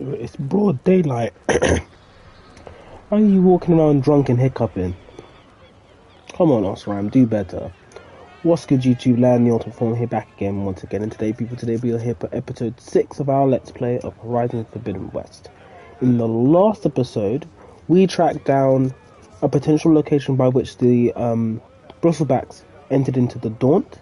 It's broad daylight. Why are you walking around drunk and hiccuping? Come on, Osram, do better. What's good, YouTube land? The Autumn Form here back again once again, and today we are here for episode 6 of our Let's Play of Horizon Forbidden West. In the last episode, we tracked down a potential location by which the Brustlebacks entered into the Daunt.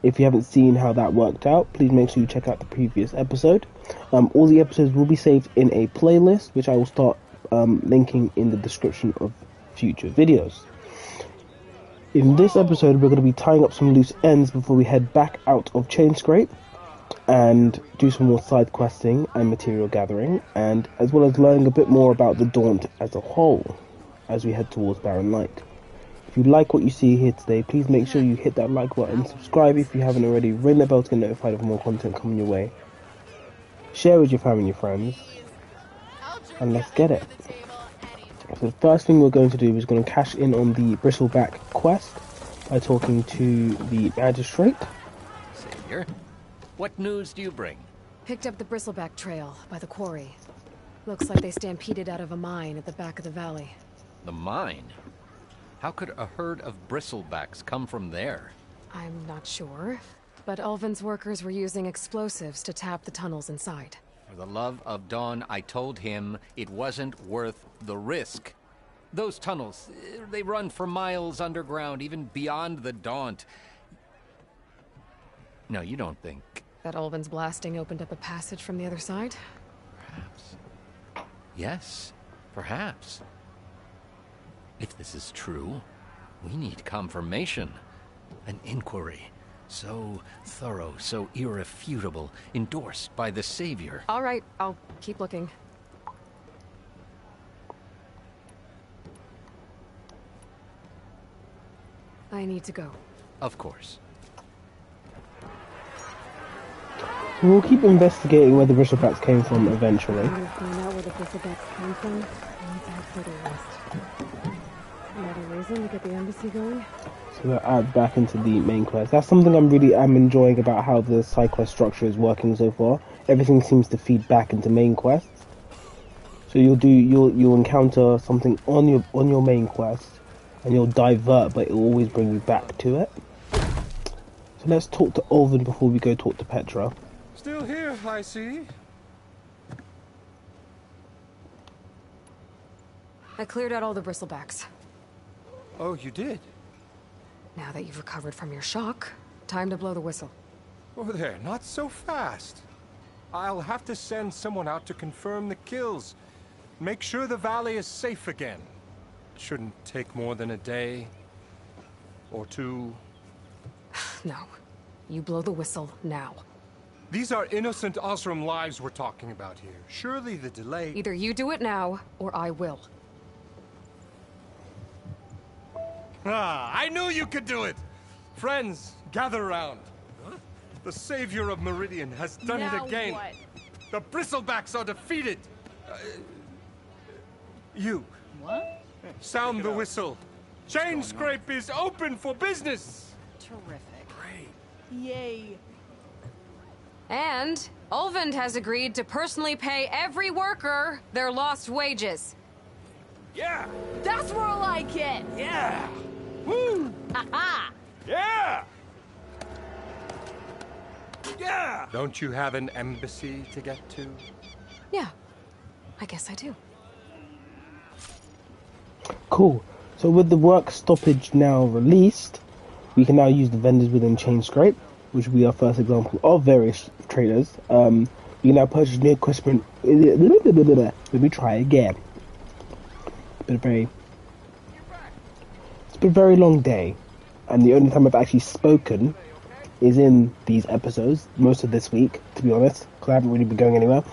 If you haven't seen how that worked out, please make sure you check out the previous episode. All the episodes will be saved in a playlist, which I will start linking in the description of future videos. In this episode, we're going to be tying up some loose ends before we head back out of Chainscrape and do some more side questing and material gathering, and as well as learning a bit more about the Daunt as a whole as we head towards Barren Light. If you like what you see here today, please make sure you hit that like button, subscribe if you haven't already, ring the bell to get notified of more content coming your way, share with your family and your friends, and let's get it. So the first thing we're going to do is going to cash in on the Bristleback quest by talking to the magistrate. Savior, what news do you bring? Picked up the Bristleback trail by the quarry. Looks like they stampeded out of a mine at the back of the valley. The mine? How could a herd of bristlebacks come from there? I'm not sure, but Ulvin's workers were using explosives to tap the tunnels inside. For the love of Dawn, I told him it wasn't worth the risk. Those tunnels, they run for miles underground, even beyond the Daunt. No, you don't think... That Ulvin's blasting opened up a passage from the other side? Perhaps. Yes, perhaps. If this is true, we need confirmation. An inquiry. So thorough, so irrefutable, endorsed by the Savior. All right, I'll keep looking. I need to go. Of course. We'll keep investigating where the Bristlebacks came from eventually. Find out where the Bristlebacks came from and back further west. Another reason to get the embassy going? So that adds back into the main quest. That's something I'm enjoying about how the side quest structure is working so far. Everything seems to feed back into main quests. So you'll encounter something on your main quest, and you'll divert, but it'll always bring you back to it. So let's talk to Ulvin before we go talk to Petra. Still here, I see. I cleared out all the Bristlebacks. Oh, you did? Now that you've recovered from your shock, time to blow the whistle. Oh there, not so fast. I'll have to send someone out to confirm the kills. Make sure the valley is safe again. It shouldn't take more than a day. Or two. No. You blow the whistle now. These are innocent Osram lives we're talking about here. Surely the delay... Either you do it now, or I will. Ah, I knew you could do it! Friends, gather around. Huh? The Savior of Meridian has done it again. What? The Bristlebacks are defeated! You. What? Sound the whistle. Chainscrape is open for business! Terrific. Great. Yay. And Ulvin has agreed to personally pay every worker their lost wages. Yeah! That's more like it! Yeah! Woo! Ha-ha! Yeah! Yeah! Don't you have an embassy to get to? Yeah, I guess I do. Cool. So with the work stoppage now released, we can now use the vendors within Chainscrape, which will be our first example of various traders. You can now purchase new equipment. Let me try again. It's been a very long day, and the only time I've actually spoken is in these episodes, most of this week, to be honest, because I haven't really been going anywhere.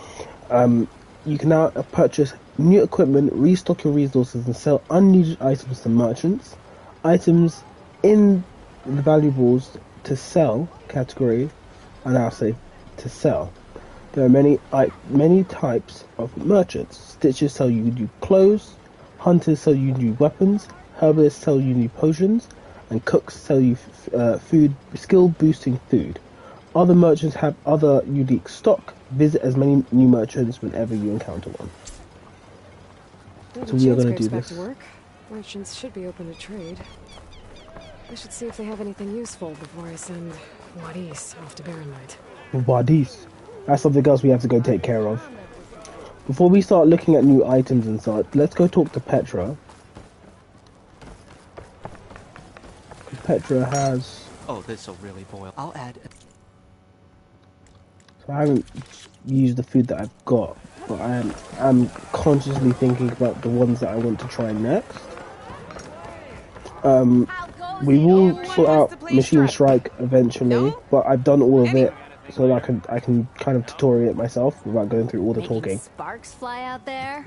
You can now purchase new equipment, restock your resources, and sell unneeded items to merchants. Items in the valuables to sell category are now safe to sell. There are many types of merchants. Stitchers sell you new clothes, hunters sell you new weapons, herbalists sell you new potions, and cooks sell you food, skill boosting food. Other merchants have other unique stock. Visit as many new merchants whenever you encounter one. So we are going to do back this. to work. Merchants should be open to trade. I should see if they have anything useful before I send Wadis off to Barrenlight. Wadis. That's something else we have to go take care of. Before we start looking at new items and such, let's go talk to Petra. Petra has... Oh, this'll really boil. I'll add... So I haven't used the food that I've got, but I'm consciously thinking about the ones that I want to try next. We will sort out Machine Strike eventually, but I've done all of it, so that I can kind of tutorial it myself without going through all the talking. Sparks fly out there.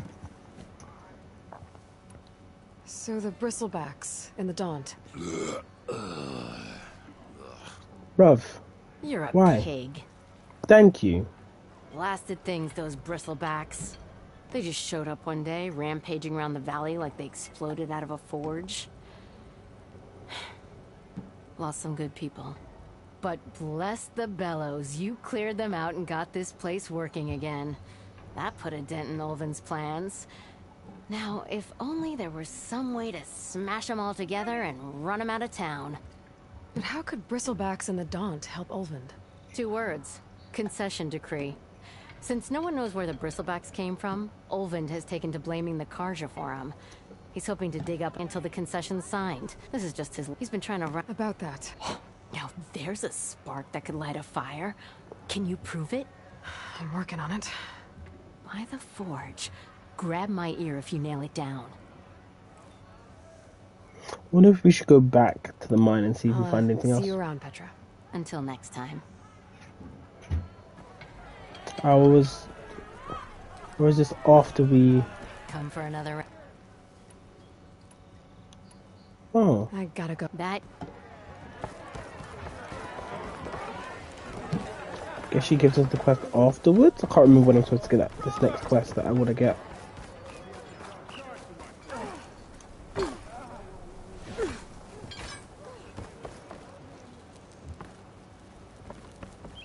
So the bristlebacks and the Daunt. Bruv, You're a why? pig. Thank you. Blasted things, those bristlebacks. They just showed up one day, rampaging around the valley like they exploded out of a forge. Lost some good people. But bless the bellows, you cleared them out and got this place working again. That put a dent in Ulvin's plans. Now, if only there was some way to smash them all together and run them out of town. But how could bristlebacks and the Daunt help Ulvin? 2 words. Concession decree. Since no one knows where the bristlebacks came from, Ulvin has taken to blaming the Carja for them. He's hoping to dig up until the concession's signed. This is just his... He's been trying to run... About that. Now, there's a spark that could light a fire. Can you prove it? I'm working on it. By the forge. Grab my ear if you nail it down. I wonder if we should go back to the mine and see if we find anything else. See you around, Petra. Until next time. Or is this after we... Come for another... Oh. I gotta go. That... Guess she gives us the quest afterwards? I can't remember when I'm supposed to get this next quest that I want to get.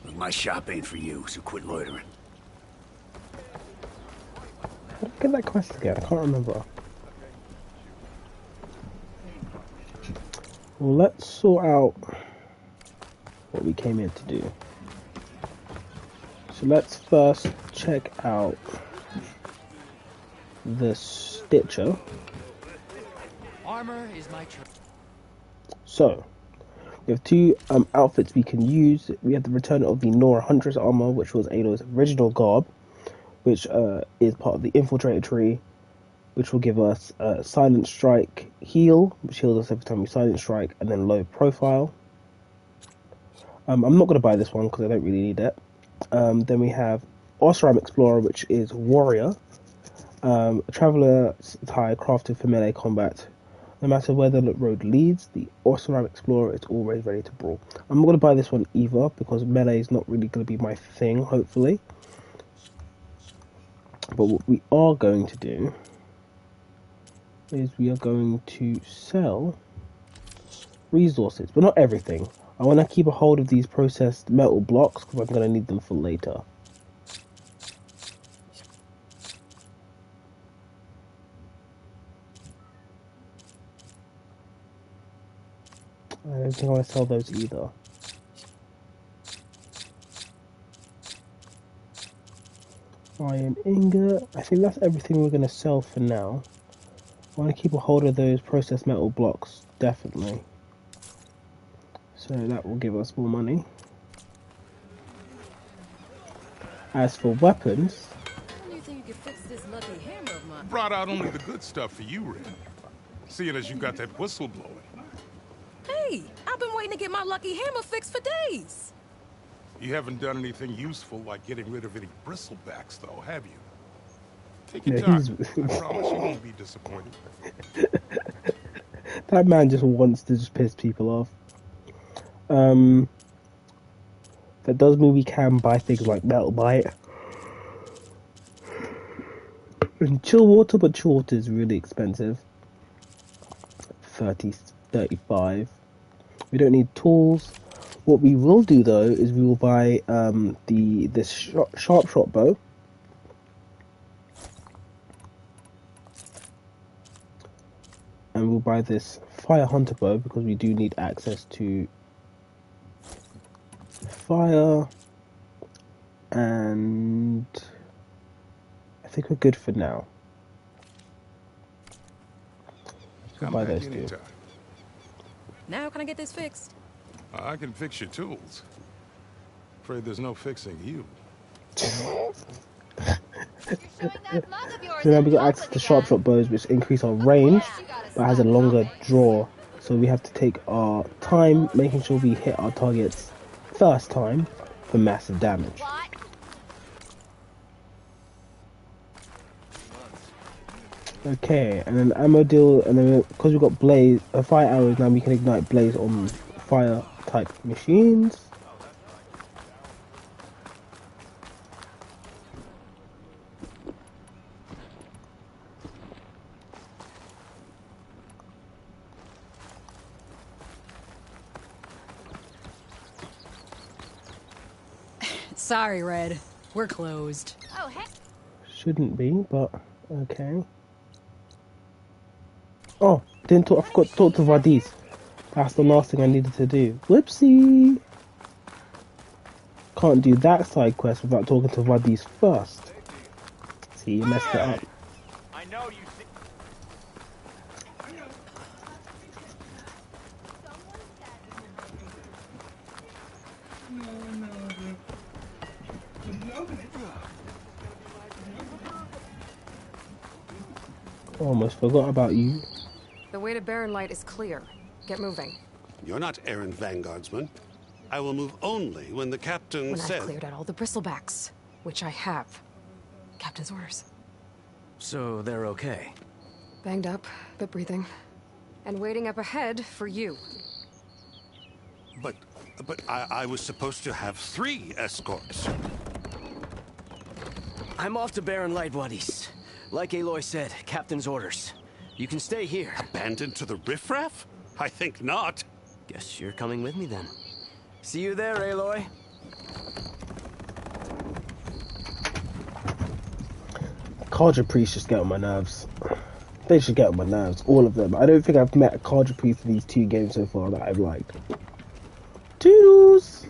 Look, my shop ain't for you, so quit loitering. How did I get that quest again? I can't remember. Well, let's sort out what we came here to do. So let's first check out the Stitcher. Armor is my So, we have 2 outfits we can use. We have the return of the Nora Huntress armor, which was Aloy's original garb, which is part of the Infiltrator tree, which will give us Silent Strike heal, which heals us every time we Silent Strike, and then low profile. I'm not going to buy this one because I don't really need it. Then we have Osram Explorer, which is Warrior. Traveler's attire crafted for melee combat. No matter where the road leads, the Osram Explorer is always ready to brawl. I'm not going to buy this one either because melee is not really going to be my thing, hopefully. But what we are going to do is we are going to sell resources, but not everything. I want to keep a hold of these processed metal blocks because I'm going to need them for later. I don't think I want to sell those either. Iron ingot. I think that's everything we're going to sell for now. I want to keep a hold of those processed metal blocks, definitely. So that will give us more money. As for weapons... How do you think you could fix this lucky hammer of mine? Brought out only the good stuff for you, Red. Seeing as you got that whistle blowing. Hey, I've been waiting to get my lucky hammer fixed for days. You haven't done anything useful like getting rid of any bristlebacks, though, have you? Take your Yeah, time. I promise you won't be disappointed. That man just wants to just piss people off. That does mean we can buy things like Metal Bite and Chill Water, but Chill Water is really expensive. 35. We don't need tools. What we will do though is we will buy this sharp shot bow. And we'll buy this fire hunter bow because we do need access to fire, and I think we're good for now. We'll buy those two. Now can I get this fixed? I can fix your tools. Afraid there's no fixing you. So now we got access to sharp shot bows, which increase our range, but has a longer draw. So we have to take our time, making sure we hit our targets first time for massive damage. Okay, and then ammo deal, and then because we've got blaze, fire arrows, now we can ignite blaze on fire type machines. Sorry, Red. We're closed. Oh, heck. Shouldn't be, but okay. Oh, didn't talk. I forgot to talk to Vadis. That's the last thing I needed to do. Whoopsie! Can't do that side quest without talking to Vadis first. See, you messed it up. I know you see. Almost forgot about you. The way to Barren Light is clear. Get moving. You're not errant vanguardsman. I will move only when the captain When says... I've cleared out all the bristlebacks, which I have. Captain's orders. So they're okay. Banged up, but breathing. And waiting up ahead for you. But I was supposed to have 3 escorts. I'm off to Barren Light, Wadis. Like Aloy said, captain's orders. You can stay here. Abandoned to the riffraff? I think not. Guess you're coming with me then. See you there, Aloy. Carja priests just get on my nerves. They should get on my nerves, all of them. I don't think I've met a Carja priest in these 2 games so far that I've liked. Toodles!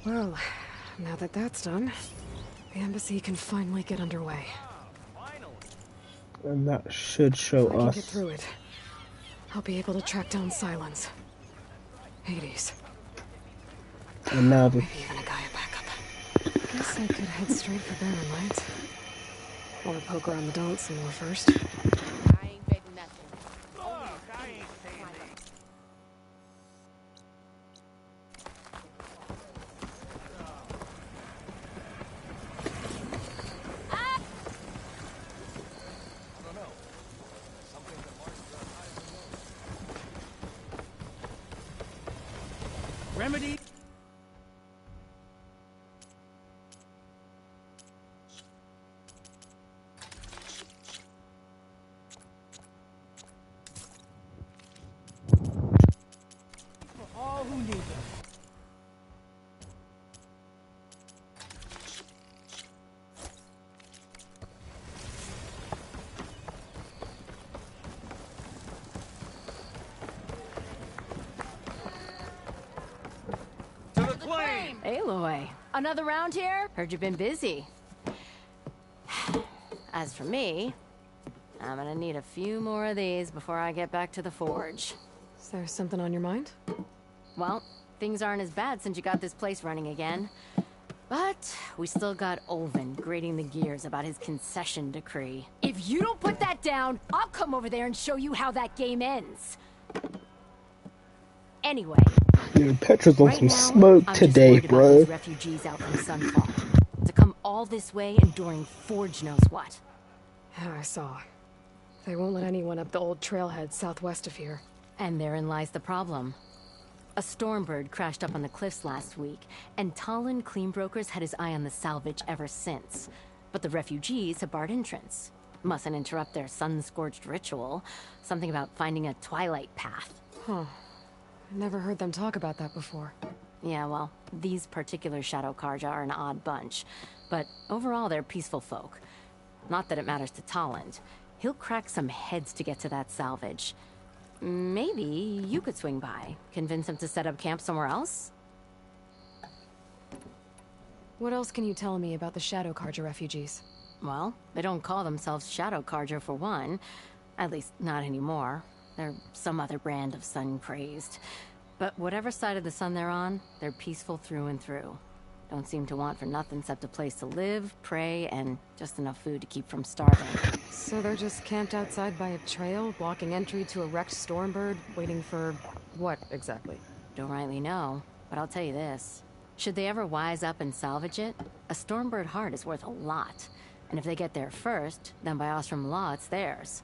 Well, now that that's done, the embassy can finally get underway. And that should show If I can us. get through it, I'll be able to track down Silence. Hades. And now the Maybe even a Gaia backup. Guess I could head straight for Barren Light. Or poke around the dance some more first. I ain't betting nothing. Look, I ain't saying that. Remedy. For all who need them. To the flame! Aloy, another round here? Heard you've been busy. As for me, I'm gonna need a few more of these before I get back to the forge. Is there something on your mind? Well, things aren't as bad since you got this place running again. But we still got Olvin grating the gears about his concession decree. If you don't put that down, I'll come over there and show you how that game ends. Anyway, Yo, Petra's on right some now, smoke I'm today, just worried about bro. these refugees out from Sunfall. To come all this way enduring Forge knows what. Yeah, I saw. They won't let anyone up the old trailhead southwest of here. And therein lies the problem. A Stormbird crashed up on the cliffs last week, and Talon Cleanbrokers had his eye on the salvage ever since. But the refugees have barred entrance. Mustn't interrupt their sun-scorched ritual. Something about finding a twilight path. Huh. Never heard them talk about that before. Yeah, well, these particular Shadow Carja are an odd bunch. But overall, they're peaceful folk. Not that it matters to Talon. He'll crack some heads to get to that salvage. Maybe you could swing by, convince him to set up camp somewhere else? What else can you tell me about the Shadow Carja refugees? Well, they don't call themselves Shadow Carja for one. At least, not anymore. They're some other brand of sun-crazed. But whatever side of the sun they're on, they're peaceful through and through. Don't seem to want for nothing except a place to live, pray, and just enough food to keep from starving. So they're just camped outside by a trail, blocking entry to a wrecked Stormbird, waiting for what exactly? Don't rightly know, but I'll tell you this. Should they ever wise up and salvage it, a Stormbird heart is worth a lot. And if they get there first, then by Ostrom law, it's theirs.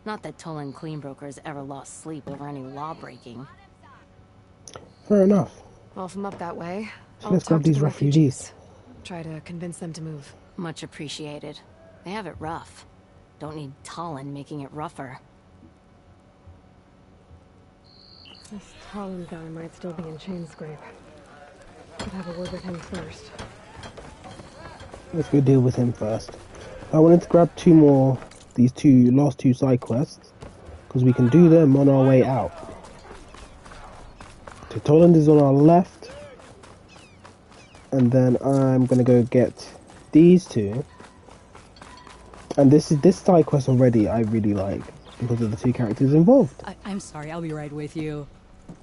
Not that Tolan Cleanbrokers ever lost sleep over any law-breaking. Fair enough. Well, if I'm up that way, So I'll let's talk grab to these the refugees. Try to convince them to move. Much appreciated. They have it rough. Don't need Talon making it rougher. This Talon guy might still be in Chainscrape. Could have a word with him first. Let's go deal with him first. I wanted to grab these last two side quests, because we can do them on our way out. So Toland is on our left, and then I'm gonna go get these two. And this side quest already I really like because of the two characters involved. I'm sorry, I'll be right with you.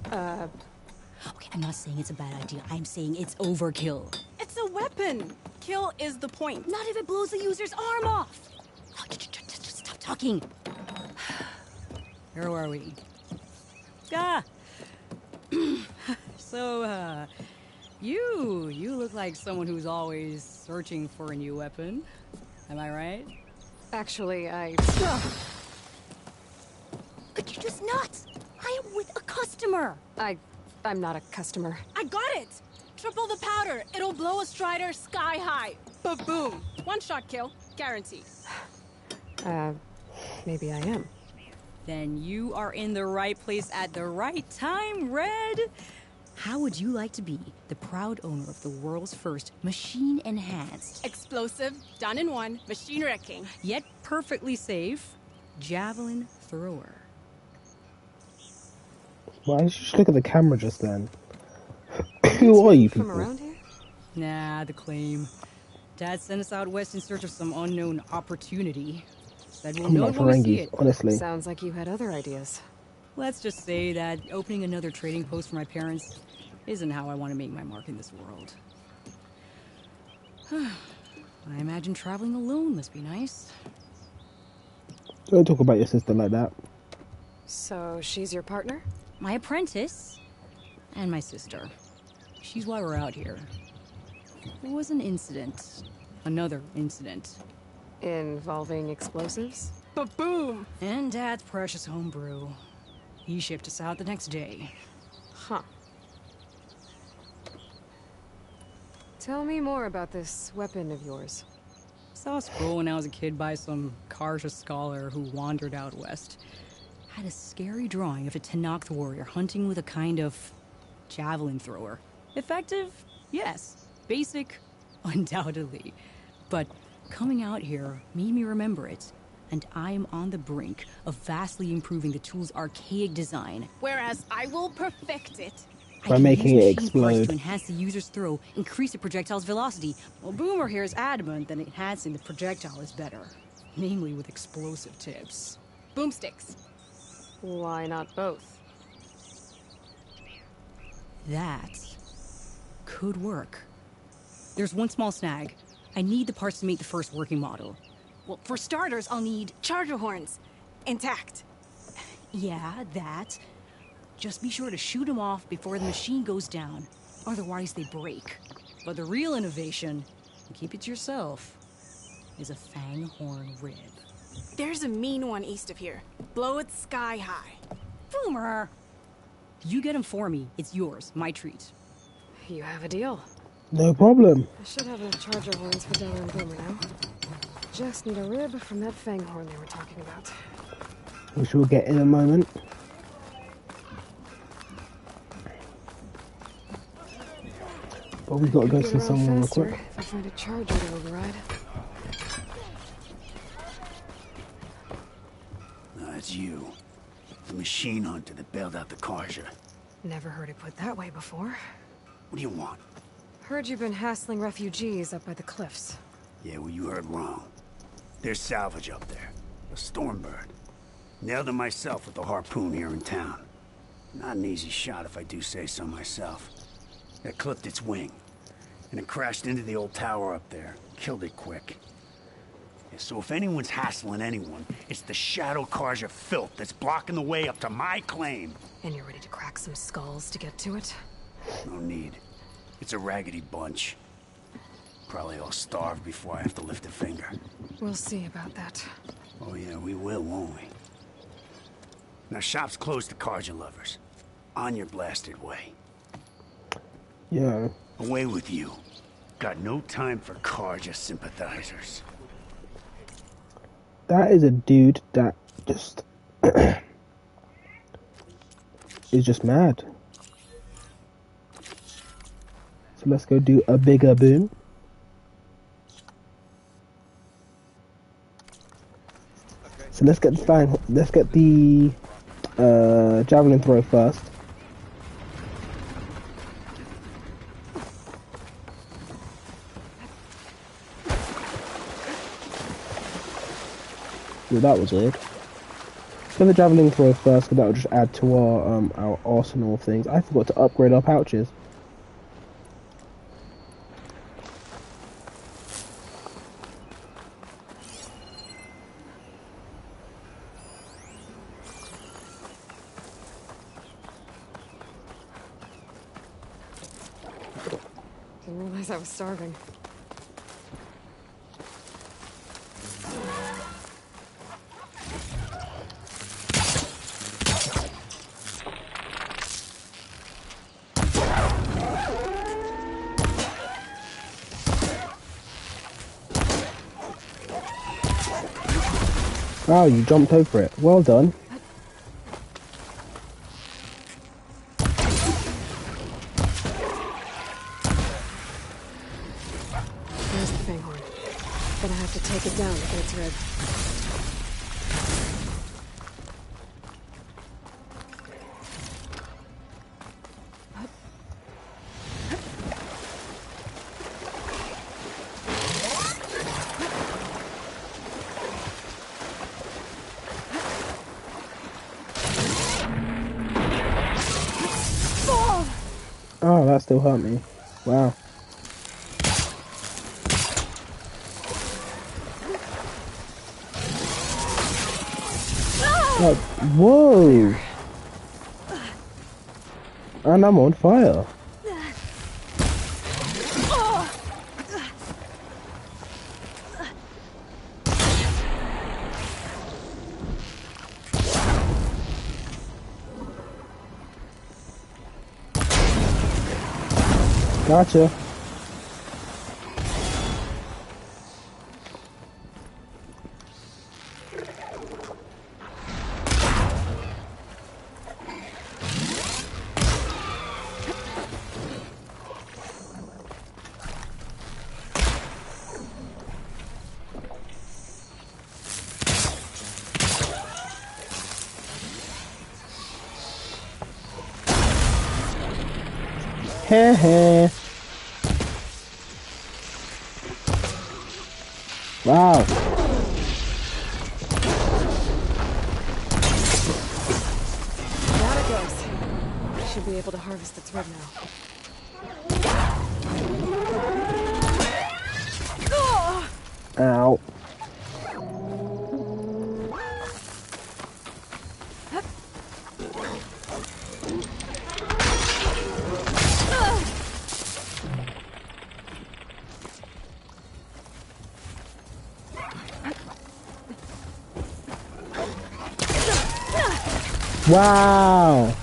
Okay, I'm not saying it's a bad idea. I'm saying it's overkill. It's a weapon. Kill is the point. Not if it blows the user's arm off. Oh, just stop talking. Where are we? So, you look like someone who's always searching for a new weapon. Am I right? Actually, Could you just not? I am with a customer. I'm not a customer. I got it. Triple the powder. It'll blow a Strider sky high. Ba-boom. One shot kill. Guaranteed. Maybe I am. Then you are in the right place at the right time, Red. How would you like to be the proud owner of the world's first machine-enhanced, Explosive, done in one, machine wrecking. Yet perfectly safe, javelin thrower? Why did you just look at the camera just then? Who are you people? From around here? Nah, the claim. Dad sent us out west in search of some unknown opportunity. Said we'll I'm know not when we see Ferengi, it. honestly. Sounds like you had other ideas. Let's just say that opening another trading post for my parents isn't how I want to make my mark in this world. I imagine traveling alone must be nice. Don't talk about your sister like that. So, she's your partner? My apprentice and my sister. She's why we're out here. There was an incident. Another incident. Involving explosives? Ba-boom. And Dad's precious homebrew. He shipped us out the next day. Huh. Tell me more about this weapon of yours. Saw a scroll when I was a kid by some Carja scholar who wandered out west. Had a scary drawing of a Tenakth warrior hunting with a kind of javelin thrower. Effective? Yes. Basic? Undoubtedly. But coming out here made me remember it. And I am on the brink of vastly improving the tool's archaic design. Whereas I will perfect it. By I can making use it machine parts explode. to enhance the user's throw, increase the projectile's velocity. Well, Boomer here is adamant that enhancing the projectile is better. Namely with explosive tips. Boomsticks. Why not both? That could work. There's one small snag. I need the parts to make the first working model. Well, for starters, I'll need charger horns. Intact. Yeah, that. Just be sure to shoot them off before the machine goes down. Otherwise, they break. But the real innovation, and keep it to yourself, is a fang horn rib. There's a mean one east of here. Blow it sky high. Boomer! You get him for me. It's yours. My treat. You have a deal. No problem. I should have enough charger horns for Della and Boomer now. Just need a rib from that fang horn they were talking about. Which we'll get in a moment. But we gotta go see someone real quick. If I find a charger to override. That's you. The machine hunter that bailed out the Carja. Never heard it put that way before. What do you want? Heard you've been hassling refugees up by the cliffs. Yeah, well, you heard wrong. There's salvage up there. A Stormbird. Nailed it myself with the harpoon here in town. Not an easy shot if I do say so myself. It clipped its wing. And it crashed into the old tower up there. Killed it quick. Yeah, so if anyone's hassling anyone, it's the Shadow Carja filth that's blocking the way up to my claim. And you're ready to crack some skulls to get to it? No need. It's a raggedy bunch. Probably all starved before I have to lift a finger. We'll see about that. Oh yeah, we will, won't we? Now shop's closed to Carja lovers. On your blasted way. Yeah. Away with you. Got no time for Carja sympathizers. That is a dude that just is just mad. So let's go do a bigger boom. So let's get the javelin throw first. Yeah, that was weird. Get the javelin throw first, because that will just add to our arsenal of things. I forgot to upgrade our pouches. Didn't realize I was starving. Wow, you jumped over it. Well done. There's the fanghorn. Gonna have to take it down to get its rib. Oh, that still hurt me. Wow. Oh, whoa! And I'm on fire. Gotcha. Heh heh. Wow. There it goes. Should be able to harvest its rib now. Ow. Wow.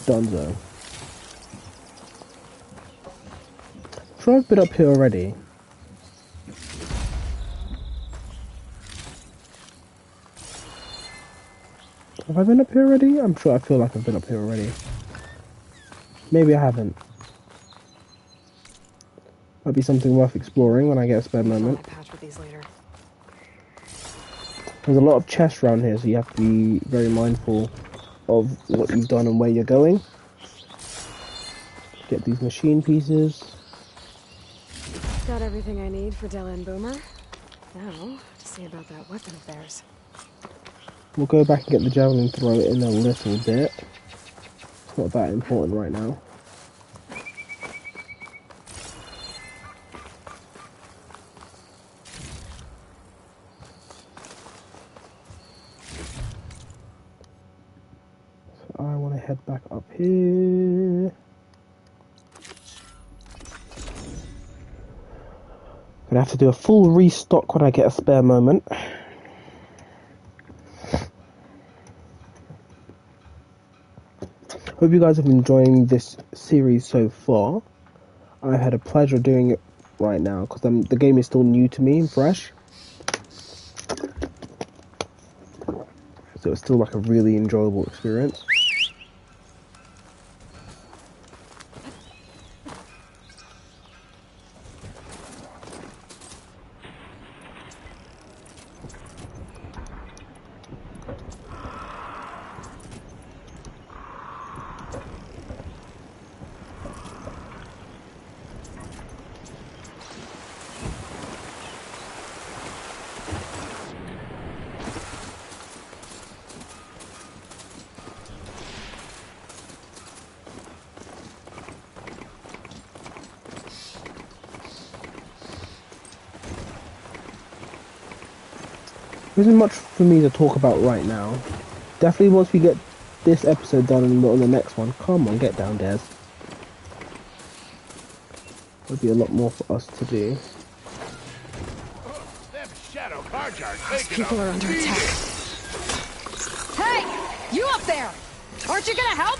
Dunzo. Sure, I've been up here already. Have I been up here already? I'm sure I feel like I've been up here already. Maybe I haven't. Might be something worth exploring when I get a spare moment. Patch with these later. There's a lot of chests around here, so you have to be very mindful of what you've done and where you're going. Get these machine pieces. Got everything I need for Della and Boomer. Now, to see about that weapon of theirs. We'll go back and get the javelin thrower in a little bit. It's not that important right now. So I want to head back up here. Gonna have to do a full restock when I get a spare moment. Hope you guys have been enjoying this series so far. I've had a pleasure doing it right now because the game is still new to me and fresh. So it's still like a really enjoyable experience. There isn't much for me to talk about right now. Definitely once we get this episode done and on the next one, come on, get down, Des. There'll be a lot more for us to do. Those people are under attack. Hey! You up there! Aren't you gonna help?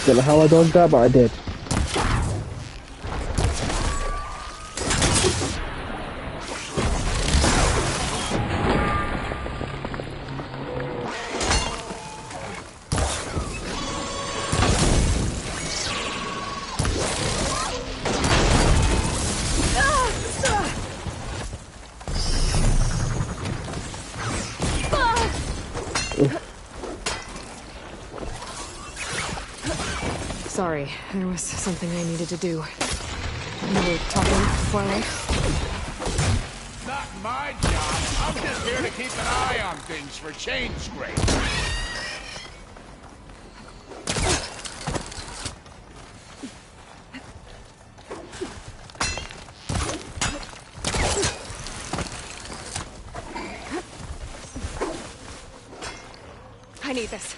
Don't know how I dodged that, but I did. Sorry, there was something I needed to do. You were talking before I left? Not my job. I'm just here to keep an eye on things for change scrape. I need this.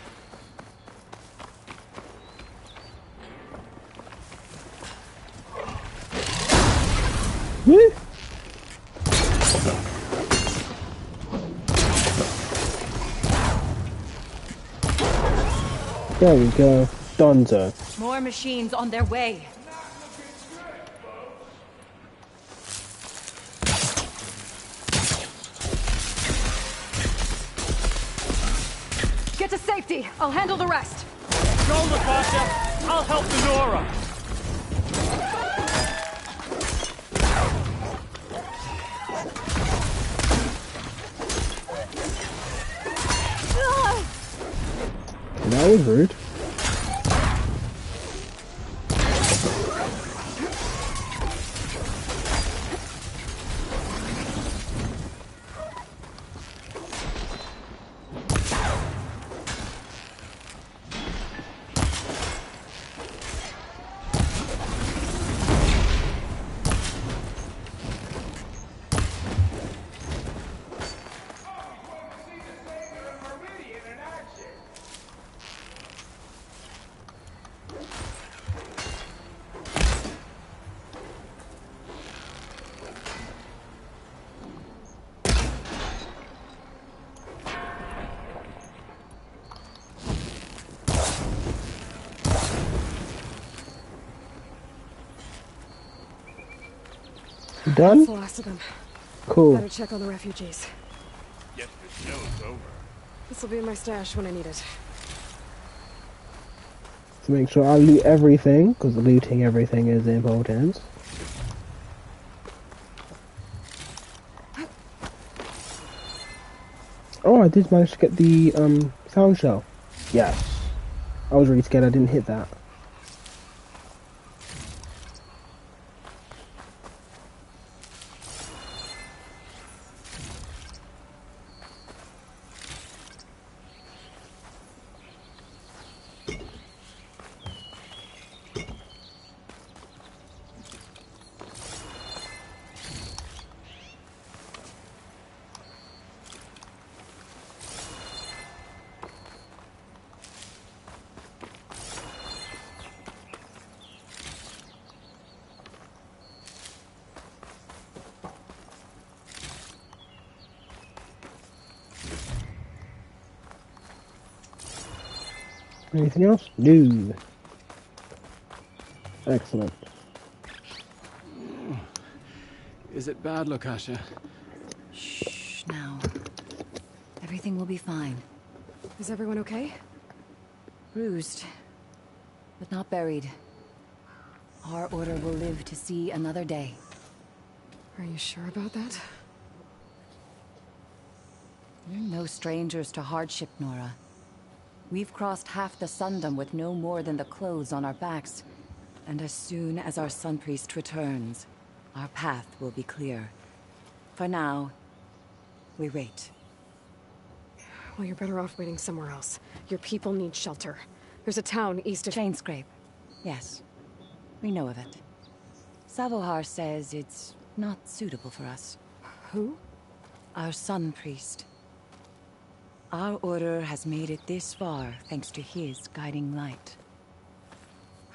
Woo! There we go. Donzo. More machines on their way. Get to safety. I'll handle the rest. Go, Natasha. I'll help Nora. That was rude. done? That's the last of them. Cool. Better check on the refugees. Guess the show's over. This will be in my stash when I need it. To make sure I loot everything, because looting everything is important. Oh, I did manage to get the sound shell. Yes. I was really scared I didn't hit that. Anything else? No. Excellent. Is it bad, Lokasha? Shh, now. Everything will be fine. Is everyone okay? Bruised, but not buried. Our order will live to see another day. Are you sure about that? We're no strangers to hardship, Nora. We've crossed half the Sundom with no more than the clothes on our backs. And as soon as our Sun Priest returns, our path will be clear. For now, we wait. Well, you're better off waiting somewhere else. Your people need shelter. There's a town east of... Chainscrape. Yes. We know of it. Savohar says it's not suitable for us. Who? Our Sun Priest. Our order has made it this far thanks to his guiding light.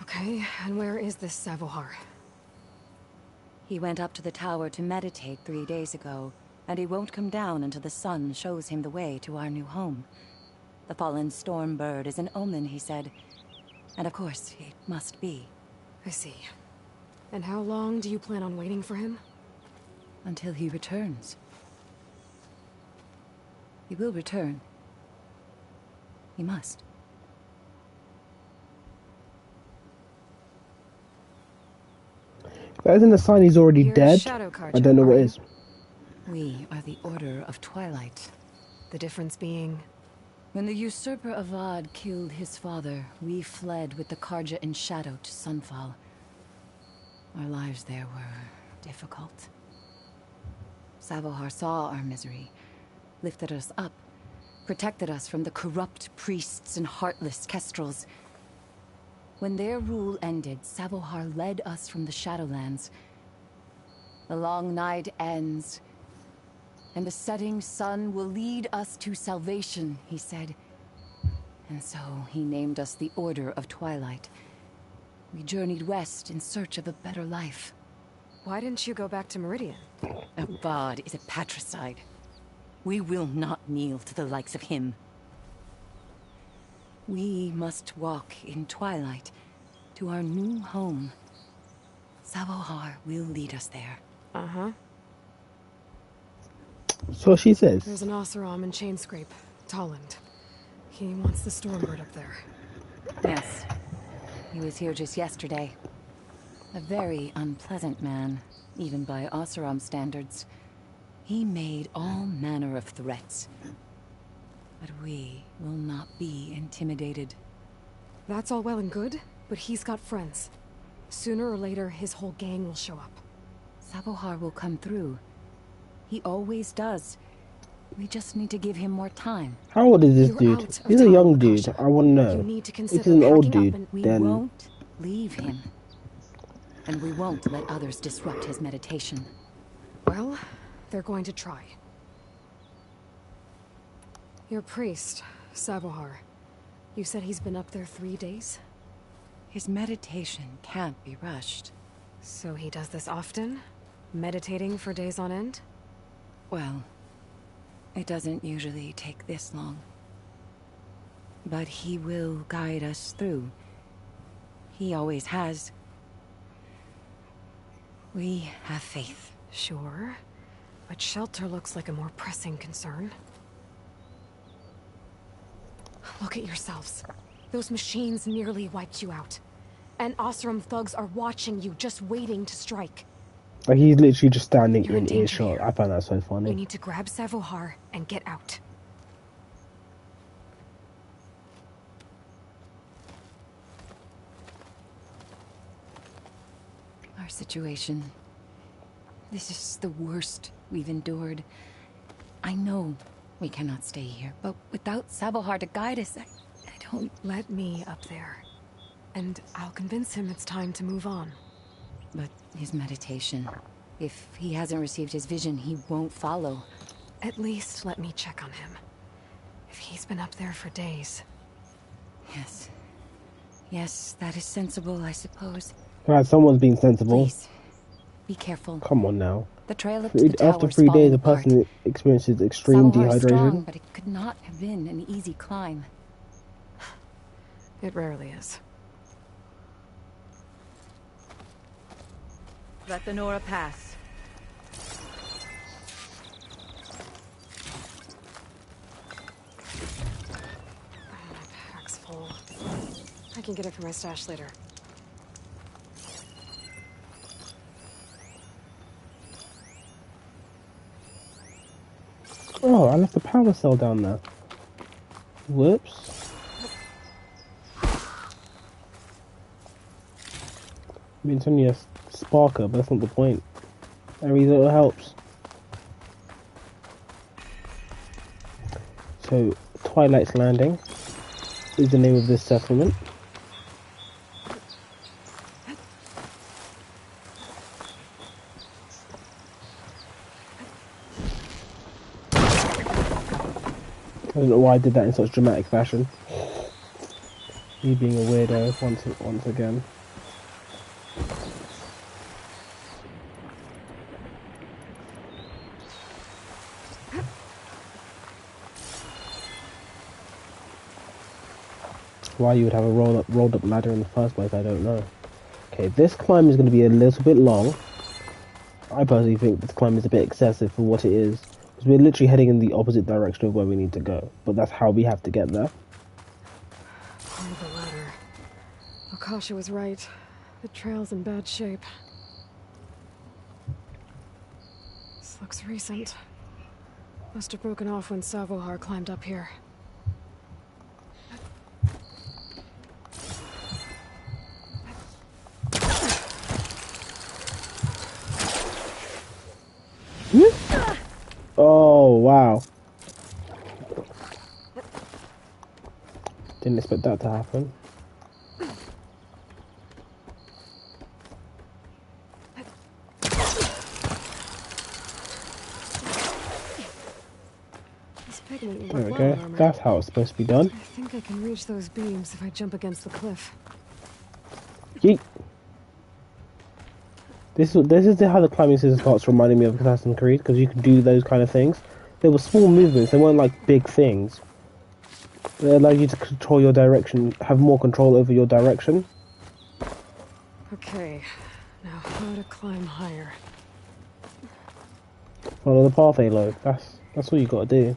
Okay, and where is this Savohar? He went up to the tower to meditate 3 days ago, and he won't come down until the sun shows him the way to our new home. The fallen storm bird is an omen, he said. And of course, it must be. I see. And how long do you plan on waiting for him? Until he returns. He will return. He must. That isn't a sign he's already You're dead. Shadow Carja, I don't know what aren't is. We are the Order of Twilight. The difference being... When the usurper Avad killed his father, we fled with the Carja in shadow to Sunfall. Our lives there were difficult. Savohar saw our misery, lifted us up, protected us from the corrupt priests and heartless kestrels. When their rule ended, Savohar led us from the Shadowlands. The long night ends, and the setting sun will lead us to salvation, he said. And so he named us the Order of Twilight. We journeyed west in search of a better life. Why didn't you go back to Meridian? Avad is a patricide. We will not kneel to the likes of him. We must walk in twilight to our new home. Savohar will lead us there. Uh-huh. So she says. There's an Oseram in Chainscrape, Tolland. He wants the Stormbird up there. Yes. He was here just yesterday. A very unpleasant man, even by Oseram standards. He made all manner of threats. But we will not be intimidated. That's all well and good, but he's got friends. Sooner or later, his whole gang will show up. Savohar will come through. He always does. We just need to give him more time. How old is this You're dude? out of He's a time, young dude. Lakasha. I want to know. You need to If consider he's an old packing up dude, and... We then won't leave him. And we won't let others disrupt his meditation. Well, they're going to try. Your priest, Savohar. You said he's been up there 3 days? His meditation can't be rushed. So he does this often? Meditating for days on end? Well, it doesn't usually take this long. But he will guide us through. He always has. We have faith. Sure, but shelter looks like a more pressing concern. Look at yourselves. Those machines nearly wiped you out. And Osram thugs are watching you, just waiting to strike. Like, he's literally just standing You're in in danger earshot. here. I find that so funny. You need to grab Savohar and get out. Our situation. This is the worst we've endured. I know we cannot stay here, but without Savohar to guide us, I don't... Let me up there. And I'll convince him it's time to move on. But his meditation... If he hasn't received his vision, he won't follow. At least let me check on him. If he's been up there for days. Yes. Yes, that is sensible, I suppose. Right, someone's being sensible. Please, be careful. Come on now. The trail up to the After tower's 3 days, falling a apart. person experiences extreme Savohar is strong, dehydration. but it could not have been an easy climb. It rarely is. Let the Nora pass. My pack's full. I can get it from my stash later. Oh, I left the power cell down there. Whoops. I mean, it's only a sparker, but that's not the point. Every little helps. So, Twilight's Landing is the name of this settlement. I don't know why I did that in such dramatic fashion. Me being a weirdo once again. Why you would have a rolled up ladder in the first place, I don't know. Okay, this climb is going to be a little bit long. I personally think this climb is a bit excessive for what it is. Because we're literally heading in the opposite direction of where we need to go. But that's how we have to get there. Part of the ladder. Akasha was right. The trail's in bad shape. This looks recent. Must have broken off when Savohar climbed up here. Oh, wow. Didn't expect that to happen. There we go. That's how it's supposed to be done. I think I can reach those beams if I jump against the cliff. Yeet. This is how the climbing system starts reminding me of Assassin's Creed, because you could do those kind of things. They were small movements, they weren't like big things. They allowed you to control your direction, have more control over your direction. Okay, now how to climb higher. Follow the path, Alo. That's all you gotta do.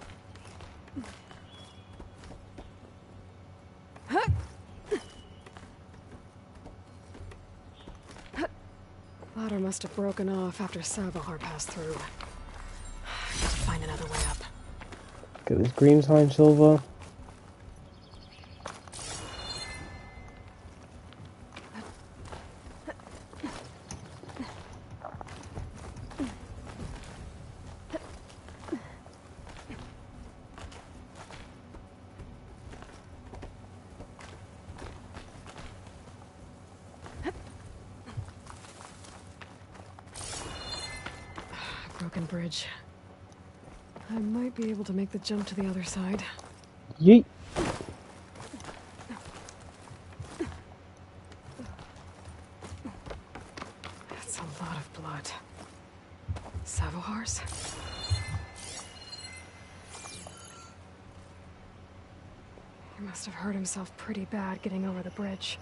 Ladder must have broken off after Savohar passed through. I need to find another way up. Get this green sign, Silver. Broken bridge. I might be able to make the jump to the other side. Yeet. That's a lot of blood. Savohar's? He must have hurt himself pretty bad getting over the bridge.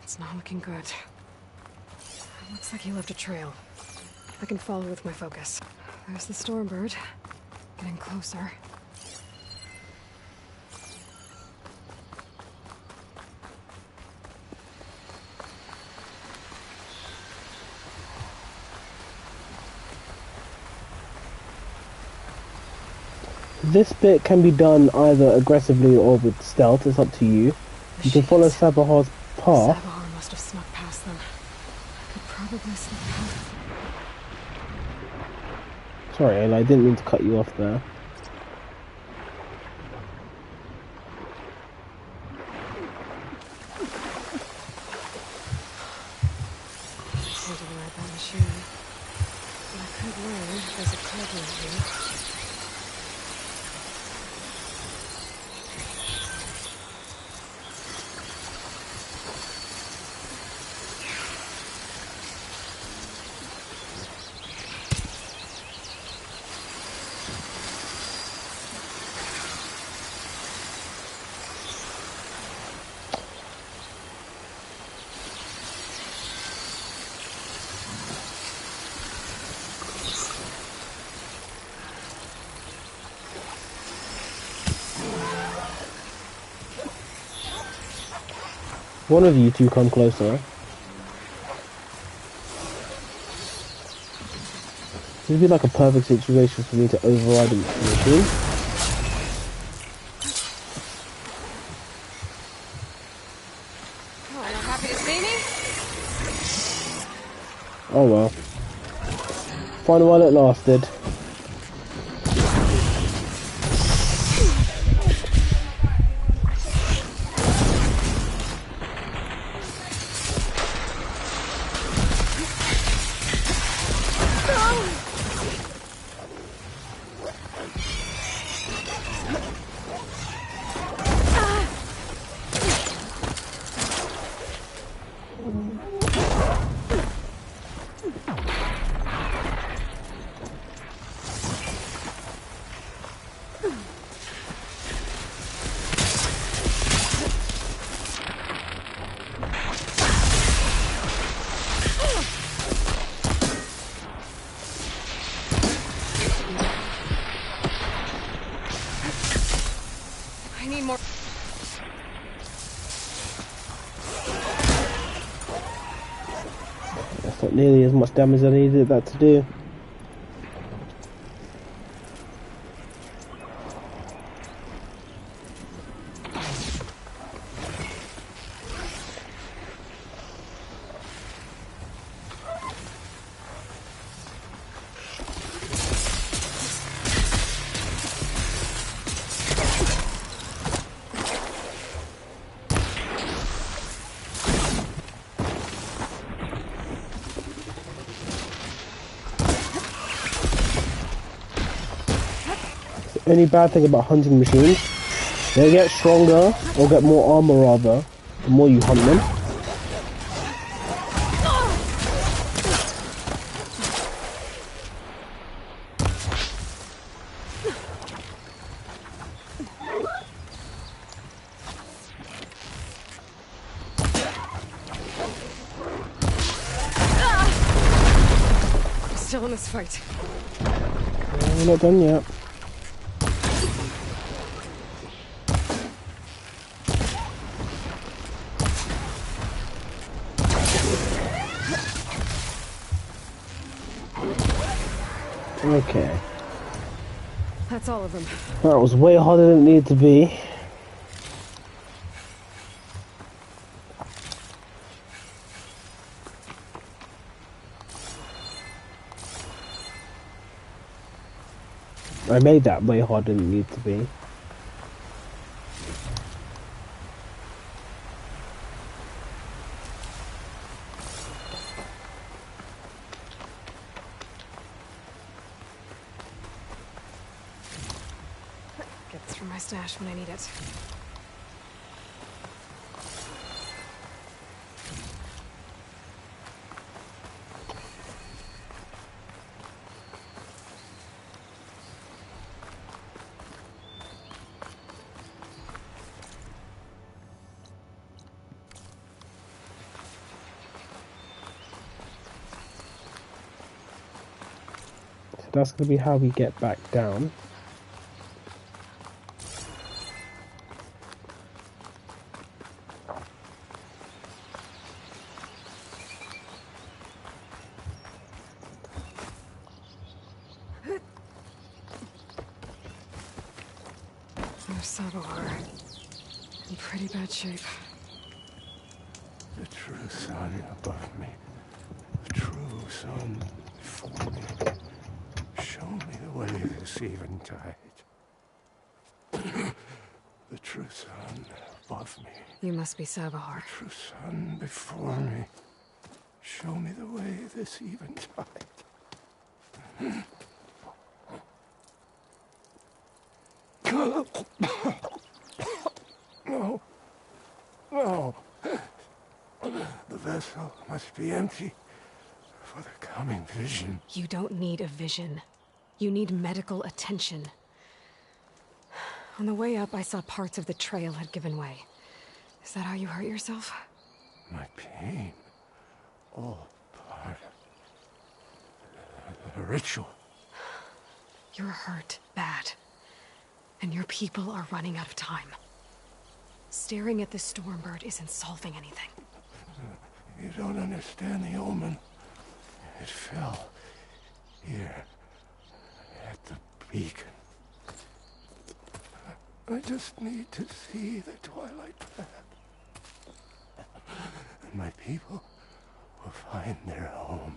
It's not looking good. It looks like he left a trail. I can follow with my focus. There's the Stormbird. Getting closer. This bit can be done either aggressively or with stealth, it's up to you. You can follow Sabahar's path. Sabahar must have snuck past them. I could probably slip past. Sorry, Ayla, I didn't mean to cut you off there. I need to ride that machine. But I could learn there's a cargo here. One of you two come closer. This would be like a perfect situation for me to override the machine. Oh, you're happy to see me? Oh well. Fine while it lasted. I need more. That's not nearly as much damage as I needed that to do. The only bad thing about hunting machines, they get stronger, or get more armor rather, the more you hunt them. I'm still in this fight. We're not done yet. Okay. That's all of them. That was way harder than it needed to be. I made that way harder than it needed to be. Get this from my stash when I need it. that's going to be how we get back down. Sabohar. In pretty bad shape. The true sun above me. The true sun before me. Show me the way this eventide. The true sun above me. You must be Sabohar. The true sun before me. Show me the way this eventide. No. No. The vessel must be empty for the coming vision. You don't need a vision. You need medical attention. On the way up, I saw parts of the trail had given way. Is that how you hurt yourself? My pain. All part of the ritual. You're hurt bad. And your people are running out of time. Staring at the Stormbird isn't solving anything. You don't understand the omen. It fell here at the beacon. I just need to see the twilight path. And my people will find their home.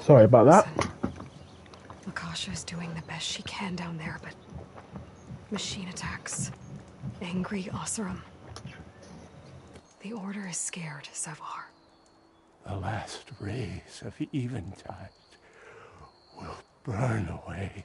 Sorry about that. Lakasha is doing the best she can down there, but machine attacks. Angry Oseram. The Order is scared, Savar. The last rays of eventide will burn away